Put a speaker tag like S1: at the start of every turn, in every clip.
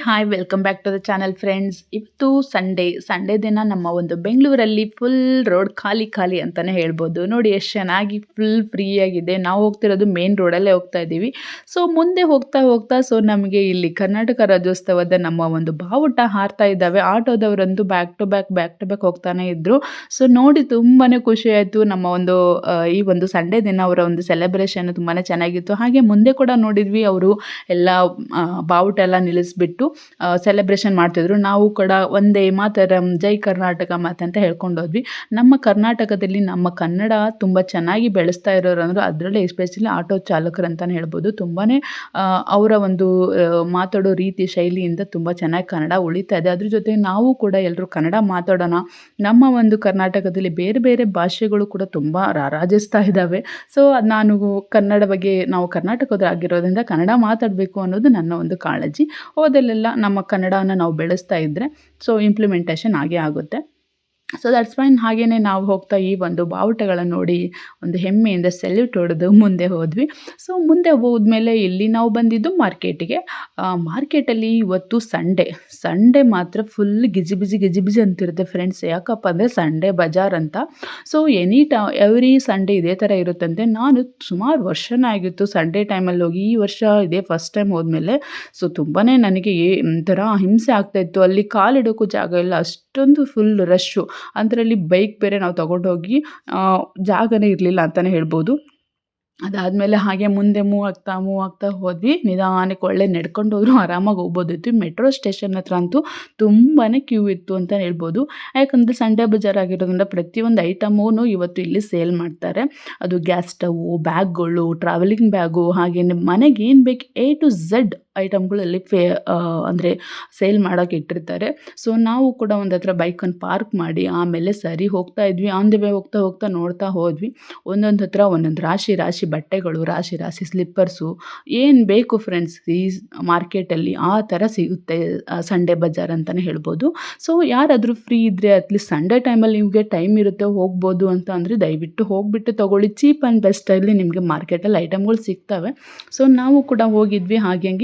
S1: Hi welcome back to the channel friends. ಇವತ್ತು Sunday ದಿನ ನಮ್ಮ ಒಂದು ಬೆಂಗಳೂರಲ್ಲಿ ಫುಲ್ ರೋಡ್ ಖಾಲಿ ಖಾಲಿ ಅಂತಲೇ ಹೇಳ್ಬೋದು. ನೋಡಿ ಎಷ್ಟು ಚೆನ್ನಾಗಿ ಫುಲ್ ಫ್ರೀಯಾಗಿದೆ. ನಾವು ಹೋಗ್ತಿರೋದು ಮೇನ್ ರೋಡಲ್ಲೇ ಹೋಗ್ತಾ ಇದ್ದೀವಿ. ಸೊ ಮುಂದೆ ಹೋಗ್ತಾ ಹೋಗ್ತಾ ನಮಗೆ ಇಲ್ಲಿ ಕರ್ನಾಟಕ ರಾಜ್ಯೋತ್ಸವದ ನಮ್ಮ ಒಂದು ಬಾವುಟ ಹಾರ್ತಾ ಇದ್ದಾವೆ. ಆಟೋದವರಂತೂ ಬ್ಯಾಕ್ ಟು ಬ್ಯಾಕ್ ಹೋಗ್ತಾನೆ ಇದ್ರು. ಸೊ ನೋಡಿ ತುಂಬಾ ಖುಷಿ ಆಯಿತು. ನಮ್ಮ ಒಂದು ಈ ಒಂದು ಸಂಡೇ ದಿನ ಅವರ ಒಂದು ಸೆಲೆಬ್ರೇಷನ್ ತುಂಬಾ ಚೆನ್ನಾಗಿತ್ತು. ಹಾಗೆ ಮುಂದೆ ಕೂಡ ನೋಡಿದ್ವಿ, ಅವರು ಎಲ್ಲ ಬಾವುಟ ಎಲ್ಲ ನಿಲ್ಲಿಸ್ಬಿಟ್ಟು ಸೆಲೆಬ್ರೇಷನ್ ಮಾಡ್ತಿದ್ರು. ನಾವು ಕೂಡ ಒಂದೇ ಮಾತರಂ ಜೈ ಕರ್ನಾಟಕ ಮಾತಂತ ಹೇಳ್ಕೊಂಡು ಹೋದ್ವಿ. ನಮ್ಮ ಕರ್ನಾಟಕದಲ್ಲಿ ನಮ್ಮ ಕನ್ನಡ ತುಂಬ ಚೆನ್ನಾಗಿ ಬೆಳೆಸ್ತಾ ಇರೋರು ಅಂದ್ರೆ ಅದರಲ್ಲೇ ಎಸ್ಪೆಷಲಿ ಆಟೋ ಚಾಲಕರು ಅಂತಲೇ ಹೇಳ್ಬೋದು. ತುಂಬಾ ಅವರ ಒಂದು ಮಾತಾಡೋ ರೀತಿ ಶೈಲಿಯಿಂದ ತುಂಬ ಚೆನ್ನಾಗಿ ಕನ್ನಡ ಉಳಿತಾ ಇದೆ. ಅದ್ರ ಜೊತೆ ನಾವು ಕೂಡ ಎಲ್ಲರೂ ಕನ್ನಡ ಮಾತಾಡೋಣ. ನಮ್ಮ ಒಂದು ಕರ್ನಾಟಕದಲ್ಲಿ ಬೇರೆ ಬೇರೆ ಭಾಷೆಗಳು ಕೂಡ ತುಂಬ ರಾರಾಜಿಸ್ತಾ ಇದ್ದಾವೆ. ಸೊ ನಾನು ಕನ್ನಡ ಬಗ್ಗೆ, ನಾವು ಕರ್ನಾಟಕದವರಾಗಿರೋದ್ರಿಂದ ಕನ್ನಡ ಮಾತಾಡಬೇಕು ಅನ್ನೋದು ನನ್ನ ಒಂದು ಕಾಳಜಿ. ಹೋದಲ್ಲೆಲ್ಲ ನಮ್ಮ ಕನ್ನಡನ ನಾವು ಬೆಳೆಸ್ತಾ ಇದ್ದರೆ ಸೊ ಇಂಪ್ಲಿಮೆಂಟೇಷನ್ ಆಗೇ ಆಗುತ್ತೆ. So that's fine. ಹಾಗೆಯೇ ನಾವು ಹೋಗ್ತಾ ಈ ಒಂದು ಬಾವುಟಗಳನ್ನು ನೋಡಿ ಒಂದು ಹೆಮ್ಮೆಯಿಂದ ಸೆಲ್ಯೂಟ್ ಹೊಡೆದು ಮುಂದೆ ಹೋದ್ವಿ. ಸೊ ಮುಂದೆ ಹೋದ್ಮೇಲೆ ಇಲ್ಲಿ ನಾವು ಬಂದಿದ್ದು ಮಾರ್ಕೆಟಿಗೆ. ಮಾರ್ಕೆಟಲ್ಲಿ ಇವತ್ತು ಸಂಡೇ ಮಾತ್ರ ಫುಲ್ ಗಿಜಿ ಬಿಜಿ ಅಂತಿರುತ್ತೆ ಫ್ರೆಂಡ್ಸ್. ಯಾಕಪ್ಪ ಅಂದರೆ ಸಂಡೇ ಬಜಾರ್ ಅಂತ. ಸೊ ಎವ್ರಿ ಸಂಡೇ ಇದೇ ಥರ ಇರುತ್ತಂತೆ. ನಾನು ಸುಮಾರು ವರ್ಷನೇ ಆಗಿತ್ತು ಸಂಡೇ ಟೈಮಲ್ಲಿ ಹೋಗಿ. ಈ ವರ್ಷ ಇದೇ ಫಸ್ಟ್ ಟೈಮ್ ಹೋದ್ಮೇಲೆ ಸೊ ತುಂಬಾ ನನಗೆ ಒಂಥರ ಹಿಂಸೆ ಆಗ್ತಾಯಿತ್ತು. ಅಲ್ಲಿ ಕಾಲಿಡೋಕ್ಕೂ ಜಾಗ ಇಲ್ಲ, ಅಷ್ಟೊಂದು ಫುಲ್ ರಶ್ಶು. ಅದರಲ್ಲಿ ಬೈಕ್ ಬೇರೆ ನಾವು ತಗೊಂಡೋಗಿ ಜಾಗನೇ ಇರಲಿಲ್ಲ ಅಂತಲೇ ಹೇಳ್ಬೋದು. ಅದಾದಮೇಲೆ ಹಾಗೆ ಮುಂದೆ ಮೂವ್ ಆಗ್ತಾ ಹೋದ್ವಿ. ನಿಧಾನಕ್ಕೆ ಒಳ್ಳೆ ನಡ್ಕೊಂಡು ಹೋದ್ರು ಆರಾಮಾಗಿ ಹೋಗ್ಬೋದಿತ್ತು. ಮೆಟ್ರೋ ಸ್ಟೇಷನ್ ಹತ್ರ ಅಂತೂ ತುಂಬಾ ಕ್ಯೂ ಇತ್ತು ಅಂತ ಹೇಳ್ಬೋದು. ಯಾಕಂದರೆ ಸಂಡೇ ಬಜಾರ್ ಆಗಿರೋದ್ರಿಂದ ಪ್ರತಿಯೊಂದು ಐಟಮೂ ಇವತ್ತು ಇಲ್ಲಿ ಸೇಲ್ ಮಾಡ್ತಾರೆ. ಅದು ಗ್ಯಾಸ್ ಸ್ಟವ್ವು, ಬ್ಯಾಗ್ಗಳು, ಟ್ರಾವೆಲಿಂಗ್ ಬ್ಯಾಗು, ಹಾಗೆಯೇ ಮನೆಗೆ ಏನು ಬೇಕು A to Z ಐಟಮ್ಗಳಲ್ಲಿ ಅಂದರೆ ಸೇಲ್ ಮಾಡೋಕೆ ಇಟ್ಟಿರ್ತಾರೆ. ಸೊ ನಾವು ಕೂಡ ಒಂದು ಹತ್ರ ಬೈಕನ್ನು ಪಾರ್ಕ್ ಮಾಡಿ ಆಮೇಲೆ ಸರಿ ಹೋಗ್ತಾ ಇದ್ವಿ. ಆನ್ ದ ವೇ ಹೋಗ್ತಾ ನೋಡ್ತಾ ಹೋದ್ವಿ. ಒಂದೊಂದು ಹತ್ರ ಒಂದೊಂದು ರಾಶಿ ಬಟ್ಟೆಗಳು, ರಾಶಿ ಸ್ಲಿಪ್ಪರ್ಸು, ಏನು ಬೇಕು ಫ್ರೆಂಡ್ಸ್ ಈ ಮಾರ್ಕೆಟಲ್ಲಿ ಆ ಥರ ಸಿಗುತ್ತೆ ಸಂಡೇ ಬಜಾರ್ ಅಂತಲೇ ಹೇಳ್ಬೋದು. ಸೊ ಯಾರಾದರೂ ಫ್ರೀ ಇದ್ದರೆ ಅಟ್ಲೀಸ್ಟ್ ಸಂಡೇ ಟೈಮಲ್ಲಿ ನಿಮಗೆ ಟೈಮ್ ಇರುತ್ತೆ ಹೋಗ್ಬೋದು ಅಂತ ಅಂದರೆ ದಯವಿಟ್ಟು ಹೋಗಿಬಿಟ್ಟು ತೊಗೊಳ್ಳಿ. ಚೀಪ್ ಆ್ಯಂಡ್ ಬೆಸ್ಟಲ್ಲಿ ನಿಮಗೆ ಮಾರ್ಕೆಟಲ್ಲಿ ಐಟಮ್ಗಳು ಸಿಗ್ತವೆ. ಸೊ ನಾವು ಕೂಡ ಹೋಗಿದ್ವಿ. ಹಾಗೆ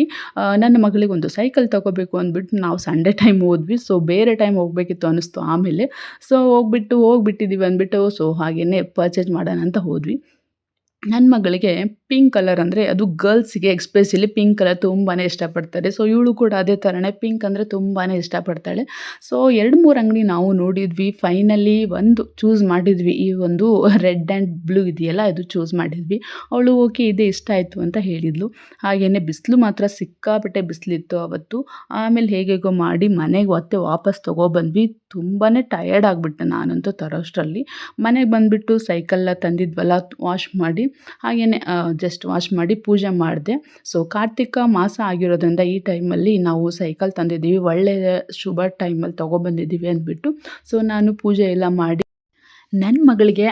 S1: ನನ್ನ ಮಗಳಿಗೆ ಒಂದು ಸೈಕಲ್ ತೊಗೋಬೇಕು ಅಂದ್ಬಿಟ್ಟು ನಾವು ಸಂಡೇ ಟೈಮ್ ಹೋದ್ವಿ. ಸೊ ಬೇರೆ ಟೈಮ್ ಹೋಗಬೇಕಿತ್ತು ಅನ್ನಿಸ್ತು ಆಮೇಲೆ. ಸೊ ಹೋಗ್ಬಿಟ್ಟಿದ್ದೀವಿ ಅಂದ್ಬಿಟ್ಟು ಸೊ ಹಾಗೆಯೇ ಪರ್ಚೇಸ್ ಮಾಡೋಣ ಅಂತ ಹೋದ್ವಿ. ನನ್ನ ಮಗಳಿಗೆ ಪಿಂಕ್ ಕಲರ್ ಅಂದರೆ ಅದು ಗರ್ಲ್ಸಿಗೆ ಎಸ್ಪೆಷಲಿ ಪಿಂಕ್ ಕಲರ್ ತುಂಬಾ ಇಷ್ಟಪಡ್ತಾರೆ. ಸೊ ಇವಳು ಕೂಡ ಅದೇ ಥರನೇ ಪಿಂಕ್ ಅಂದರೆ ತುಂಬಾ ಇಷ್ಟಪಡ್ತಾಳೆ. ಸೊ 2-3 ಅಂಗಡಿ ನಾವು ನೋಡಿದ್ವಿ. ಫೈನಲಿ ಒಂದು ಚೂಸ್ ಮಾಡಿದ್ವಿ. ಈ ಒಂದು ರೆಡ್ ಆ್ಯಂಡ್ ಬ್ಲೂ ಇದೆಯಲ್ಲ ಅದು ಚೂಸ್ ಮಾಡಿದ್ವಿ. ಅವಳು ಓಕೆ ಇದೇ ಇಷ್ಟ ಆಯಿತು ಅಂತ ಹೇಳಿದ್ಲು. ಹಾಗೆಯೇ ಬಿಸಿಲು ಮಾತ್ರ ಸಿಕ್ಕಾಪಟ್ಟೆ ಬಿಸಿಲಿತ್ತು ಅವತ್ತು. ಆಮೇಲೆ ಹೇಗೇಗೋ ಮಾಡಿ ಮನೆಗೆ ವಾಪಸ್ ತೊಗೊಬಂದ್ವಿ. ತುಂಬಾ ಟಯರ್ಡ್ ಆಗಿಬಿಟ್ಟೆ ನಾನಂತೂ ತರೋಷ್ಟರಲ್ಲಿ. ಮನೆಗೆ ಬಂದುಬಿಟ್ಟು ಸೈಕಲ್ನ ತಂದಿದ್ವಲ್ಲ ವಾಶ್ ಮಾಡಿ ಹಾಗೆಯೇ ಜಸ್ಟ್ ವಾಶ್ ಮಾಡಿ ಪೂಜೆ ಮಾಡಿದೆ. ಸೊ ಕಾರ್ತಿಕ ಮಾಸ ಆಗಿರೋದ್ರಿಂದ ಈ ಟೈಮಲ್ಲಿ ನಾವು ಸೈಕಲ್ ತಂದಿದ್ದೀವಿ, ಒಳ್ಳೆಯ ಶುಭ ಟೈಮಲ್ಲಿ ತೊಗೊಬಂದಿದ್ದೀವಿ ಅಂದ್ಬಿಟ್ಟು ಸೊ ನಾನು ಪೂಜೆ ಎಲ್ಲ ಮಾಡಿ ನನ್ನ ಮಗಳಿಗೆ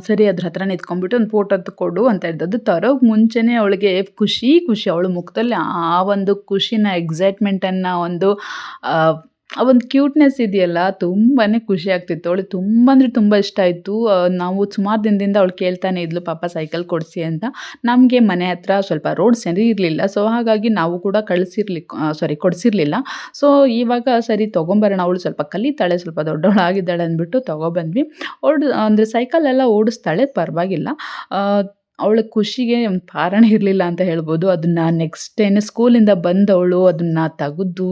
S1: ಸರಿ ಅದ್ರ ಹತ್ರ ನಿಂತ್ಕೊಂಡ್ಬಿಟ್ಟು ಒಂದು ಫೋಟೋ ಕೊಡು ಅಂತ ಹೇಳಿದ್ದು. ತರೋಕ್ಕೆ ಮುಂಚೆನೇ ಅವಳಿಗೆ ಖುಷಿ ಅವಳ ಮುಖದಲ್ಲಿ ಆ ಒಂದು ಖುಷಿನ, ಎಕ್ಸೈಟ್ಮೆಂಟನ್ನು, ಆ ಒಂದು ಕ್ಯೂಟ್ನೆಸ್ ಇದೆಯಲ್ಲ ತುಂಬಾ ಖುಷಿ ಆಗ್ತಿತ್ತು. ಅವಳಿಗೆ ತುಂಬ ಅಂದರೆ ತುಂಬ ಇಷ್ಟ ಆಯಿತು. ನಾವು ಸುಮಾರು ದಿನದಿಂದ ಅವಳು ಕೇಳ್ತಾನೆ ಇದ್ಲು ಪಾಪ ಸೈಕಲ್ ಕೊಡಿಸಿ ಅಂತ. ನಮಗೆ ಮನೆ ಹತ್ರ ಸ್ವಲ್ಪ ರೋಡ್ ಸರಿ ಇರಲಿಲ್ಲ. ಸೊ ಹಾಗಾಗಿ ನಾವು ಕೂಡ ಕೊಡಿಸಿರ್ಲಿಲ್ಲ. ಸೊ ಇವಾಗ ಸರಿ ತೊಗೊಂಬರೋಣ, ಅವಳು ಸ್ವಲ್ಪ ಕಲಿತಾಳೆ, ಸ್ವಲ್ಪ ದೊಡ್ಡವಳಾಗಿದ್ದಾಳೆ ಅಂದ್ಬಿಟ್ಟು ತೊಗೊಬಂದ್ವಿ. ಅಂದರೆ ಸೈಕಲೆಲ್ಲ ಓಡಿಸ್ತಾಳೆ, ಪರವಾಗಿಲ್ಲ. ಅವಳ ಖುಷಿಗೆ ಒಂದು ಪಾರಣ ಇರಲಿಲ್ಲ ಅಂತ ಹೇಳ್ಬೋದು. ಅದನ್ನು ನೆಕ್ಸ್ಟ್ ಸ್ಕೂಲಿಂದ ಬಂದವಳು ಅದನ್ನು ತೆಗೆದು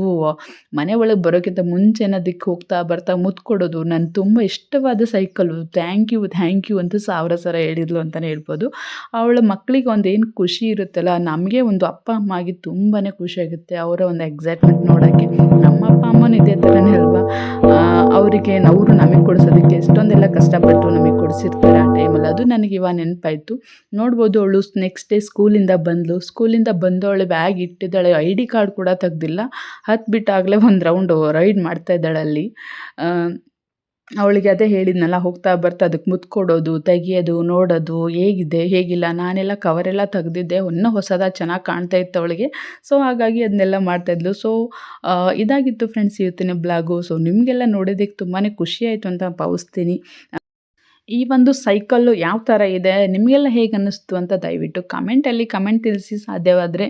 S1: ಮನೆ ಒಳಗೆ ಬರೋಕ್ಕಿಂತ ಮುಂಚೆನೇ ಅದಕ್ಕೆ ಹೋಗ್ತಾ ಮುತ್ತು ಕೊಡೋದು. ನಾನು ತುಂಬ ಇಷ್ಟವಾದ ಸೈಕಲು, ಥ್ಯಾಂಕ್ ಯು ಅಂತ 1000 ಸಲ ಹೇಳಿದ್ಲು ಅಂತಲೇ ಹೇಳ್ಬೋದು. ಅವಳ ಮಕ್ಕಳಿಗೆ ಒಂದು ಏನು ಖುಷಿ ಇರುತ್ತಲ್ಲ, ನಮಗೆ ಒಂದು ಅಪ್ಪ ಅಮ್ಮ ಆಗಿ ತುಂಬಾ ಖುಷಿಯಾಗುತ್ತೆ ಅವರ ಒಂದು ಎಕ್ಸೈಟ್ಮೆಂಟ್ ನೋಡೋಕ್ಕೆ. ನಮ್ಮ ಅಪ್ಪ ಅಮ್ಮನೂ ಇದೇ ಥರನೇ ಅಲ್ವಾ, ಅವರು ನಮಗೆ ಕೊಡಿಸೋದಕ್ಕೆ ಎಷ್ಟೊಂದೆಲ್ಲ ಕಷ್ಟಪಟ್ಟು ನಮಗೆ ಕೊಡಿಸಿರ್ತಾರೆ ಆ ಟೈಮಲ್ಲಿ. ಅದು ನನಗೆ ಇವಾಗ ನೆನಪಾಯಿತು. ನೋಡ್ಬೋದು ಅವಳು ನೆಕ್ಸ್ಟ್ ಡೇ ಸ್ಕೂಲಿಂದ ಬಂದವಳು ಬ್ಯಾಗ್ ಇಟ್ಟಿದ್ದಾಳೆ, ID ಕಾರ್ಡ್ ಕೂಡ ತೆಗ್ದಿಲ್ಲ. ಹತ್ಬಿಟ್ಟಾಗಲೇ ಒಂದು ರೌಂಡು ರೈಡ್ ಮಾಡ್ತಾ ಇದ್ದಾಳೆ ಅಲ್ಲಿ. ಅವಳಿಗೆ ಅದೇ ಹೇಳಿದ್ನಲ್ಲ, ಹೋಗ್ತಾ ಅದಕ್ಕೆ ಮುತ್ತು ಕೊಡೋದು, ತೆಗಿಯೋದು, ನೋಡೋದು ಹೇಗಿದೆ ಹೇಗಿಲ್ಲ. ನಾನೆಲ್ಲ ಕವರೆಲ್ಲ ತೆಗ್ದಿದ್ದೆ, ಇನ್ನೂ ಹೊಸದಾಗಿ ಚೆನ್ನಾಗಿ ಕಾಣ್ತಾ ಇತ್ತು ಅವಳಿಗೆ. ಸೊ ಹಾಗಾಗಿ ಅದನ್ನೆಲ್ಲ ಮಾಡ್ತಾಯಿದ್ಲು. ಸೊ ಇದಾಗಿತ್ತು ಫ್ರೆಂಡ್ಸ್ ಇವತ್ತಿನ ಬ್ಲಾಗು. ಸೊ ನಿಮಗೆಲ್ಲ ನೋಡೋದಕ್ಕೆ ತುಂಬಾ ಖುಷಿ ಆಯಿತು ಅಂತ ಭಾವಿಸ್ತೀನಿ. ಈ ಒಂದು ಸೈಕಲ್ಲು ಯಾವ ಥರ ಇದೆ ನಿಮಗೆಲ್ಲ ಹೇಗೆ ಅನ್ನಿಸ್ತು ಅಂತ ದಯವಿಟ್ಟು ಕಮೆಂಟಲ್ಲಿ ಕಮೆಂಟ್ ತಿಳಿಸಿ ಸಾಧ್ಯವಾದರೆ.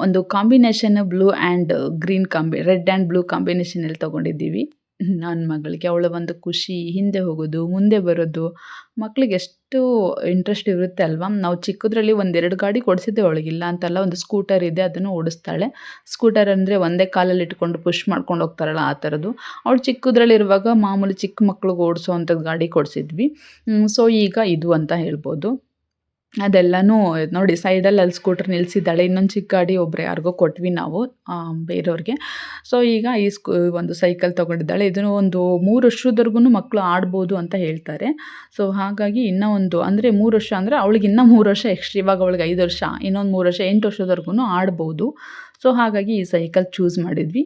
S1: ಒಂದು combination blue and green red and blue ಕಾಂಬಿನೇಷನಲ್ಲಿ ತೊಗೊಂಡಿದ್ದೀವಿ ನನ್ನ ಮಗಳಿಗೆ. ಅವಳ ಒಂದು ಖುಷಿ, ಹಿಂದೆ ಹೋಗೋದು ಮುಂದೆ ಬರೋದು, ಮಕ್ಳಿಗೆ ಎಷ್ಟು ಇಂಟ್ರೆಸ್ಟ್ ಇರುತ್ತೆ ಅಲ್ವಾ. ನಾವು ಚಿಕ್ಕದ್ರಲ್ಲಿ 1-2 ಗಾಡಿ ಕೊಡಿಸಿದ್ದೆ ಅವಳಿಗಿಲ್ಲ ಅಂತಲ್ಲ. ಒಂದು ಸ್ಕೂಟರ್ ಇದೆ, ಅದನ್ನು ಓಡಿಸ್ತಾಳೆ. ಸ್ಕೂಟರ್ ಅಂದರೆ ಒಂದೇ ಕಾಲಲ್ಲಿ ಇಟ್ಕೊಂಡು ಪುಷ್ ಮಾಡ್ಕೊಂಡು ಹೋಗ್ತಾರಲ್ಲ ಆ ಥರದ್ದು. ಅವಳು ಚಿಕ್ಕದ್ರಲ್ಲಿರುವಾಗ ಮಾಮೂಲಿ ಚಿಕ್ಕ ಮಕ್ಳಿಗೆ ಓಡಿಸೋ ಅಂಥದ್ದು ಗಾಡಿ ಕೊಡಿಸಿದ್ವಿ. ಸೊ ಈಗ ಇದು ಅಂತ ಹೇಳ್ಬೋದು. ಅದೆಲ್ಲನೂ ನೋಡಿ ಸೈಡಲ್ಲಿ ಅಲ್ಲಿ ಸ್ಕೂಟರ್ ನಿಲ್ಲಿಸಿದ್ದಾಳೆ. ಇನ್ನೊಂದು ಚಿಕ್ಕ ಗಾಡಿ ಒಬ್ರು ಯಾರಿಗೋ ಕೊಟ್ವಿ ನಾವು ಬೇರೆಯವ್ರಿಗೆ. ಸೊ ಈಗ ಈ ಒಂದು ಸೈಕಲ್ ತೊಗೊಂಡಿದ್ದಾಳೆ. ಇದನ್ನು ಒಂದು 3 ವರ್ಷದವರೆಗೂ ಮಕ್ಕಳು ಆಡ್ಬೋದು ಅಂತ ಹೇಳ್ತಾರೆ. ಸೊ ಹಾಗಾಗಿ ಇನ್ನೂ ಒಂದು ಅಂದರೆ 3 ವರ್ಷ ಅಂದರೆ ಅವಳಿಗೆ ಇನ್ನೂ 3 ವರ್ಷ ಎಕ್ಸ್ಟ್ರಾ. ಇವಾಗ ಅವಳಿಗೆ 5 ವರ್ಷ, ಇನ್ನೊಂದು 3 ವರ್ಷ 8 ವರ್ಷದವರೆಗೂ ಆಡ್ಬೋದು. ಸೊ ಹಾಗಾಗಿ ಈ ಸೈಕಲ್ ಚೂಸ್ ಮಾಡಿದ್ವಿ.